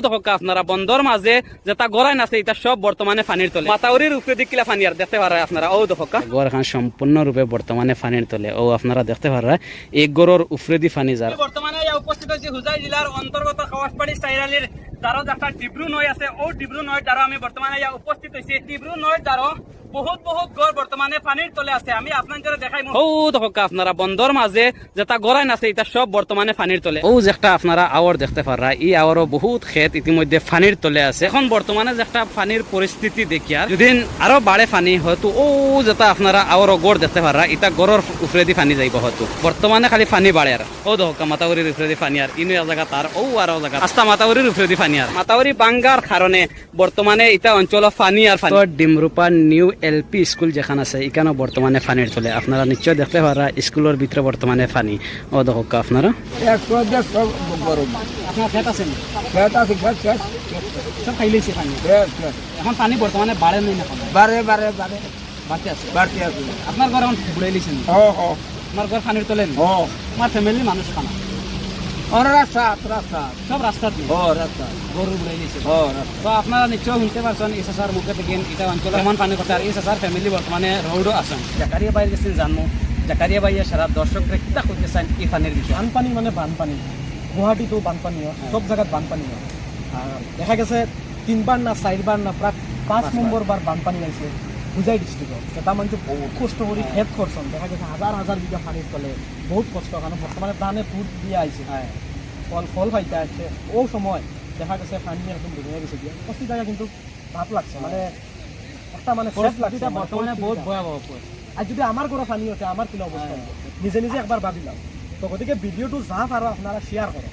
দেখো আপনারা বন্দর মাঝে যেটা গড়াই আছে এটা সব বর্তমানে পানির তলে মাতাউরির উপরে দিক কিলা পানি আর দেখতে পারা আপনারা ও দেখো গড় খান সম্পূর্ণরূপে বর্তমানে পানির তলে ও আপনারা দেখতে পারা এক গড়ের উপরে দি পানি যার বর্তমানে উপস্থিত হয়েছে হুজাই জেলার অন্তর্গত খাওয়াসপাড়ি সাইরালির দ্বারো একটা ডিব্রু নয় আছে ও ডিব্রু নয় দ্বারা আমি বর্তমানে উপস্থিত হয়েছি ডিব্রু নয় দ্বারো বহুত বহুত গড় বর্তমানে পানির তলে আছে আমি আপনাদের দেখাই ও দেখো আপনারা বন্দর মাঝে যেটা গড়াই আছে এটা সব বর্তমানে পানির তলে ও যেটা আপনারা আওয়ার দেখতে পারা এই আওয়ারও বহুত ক্ষেত ইতিমধ্যে পানির তলে আছে এখন বর্তমানে যেটা পানির পরিস্থিতি দেখিয়া যদি আরো বাড়ে পানি হয়তো ও যেটা আপনারা আওয়ারও গড় দেখতে পারা এটা গড়ের উপরে দি পানি যাইব হয়তো বর্তমানে খালি পানি বাড়ে আর ও দেখো মাতাউরির উপরে দি পানি আর ইনু জায়গা তার ও আরো জায়গা আস্তা মাতাউরির উপরে দি পানি আর মাতাউরি বাঙ্গার কারণে বর্তমানে এটা অঞ্চল পানি আর পানি ডিমরুপা নিউ এলপি স্কুল যেখানে আছে এখানে বর্তমানে পানির তলে আপনারা নিশ্চয় দেখতে পারা স্কুলের ভিতরে বর্তমানে পানি ও দেখো আপনারা সব খাইলেছে পানি এখন পানি বর্তমানে বাড়ে নাই না বারে বারে বারে বাড়তে আছে বাড়তে আছে আপনার ঘর এখন বুড়াই লিছেন আপনার ঘর পানির তলে আমার ফ্যামিলির মানুষ খানা রাস্তা রাস্তা সব রাস্তা রাস্তা গরু বুড়াই লিছে তো আপনারা নিশ্চয় শুনতে পারছেন এসএসআর মুখে থেকে এটা অঞ্চলে এমন পানি কথা আর এসএসআর ফ্যামিলি বর্তমানে রোডও আছেন জাকারিয়া ভাই গেছেন জানবো জাকারিয়া ভাইয়া সারা দর্শকরা কিতা করতে চান এই পানির বিষয়ে বানপানী মানে বানপানী গুৱাহাটীতো বানপানী হয় সব জায়গাত বানপানী হয় দেখা গেছে 3বার না 4বার না প্রায় 5 নম্বর বার বানপানী আছে হুজাই ডিস্ট্রিক্টত এটা মানুষ বহুত কষ্ট করে খেত করছেন দেখা গেছে হাজার হাজার বিঘা পানির তলে বহুত কষ্ট কারণ বর্তমানে প্রাণে ফুট দিয়ে আইছে ফল ফল পাইতে আছে ও সময় দেখা গেছে পানি একদম ডুবে গেছে দিয়ে কষ্ট জায়গা কিন্তু ভাব লাগছে মানে একটা মানে ফ্রেশ লাগছে বর্তমানে বহুত ভয়াবহ আর যদি আমার ঘরে পানি ওঠে আমার কিলো অবস্থা নিজে নিজে একবার ভাবিলাম তো গতিকে ভিডিওটো যা পারো আপনারা শেয়ার করো।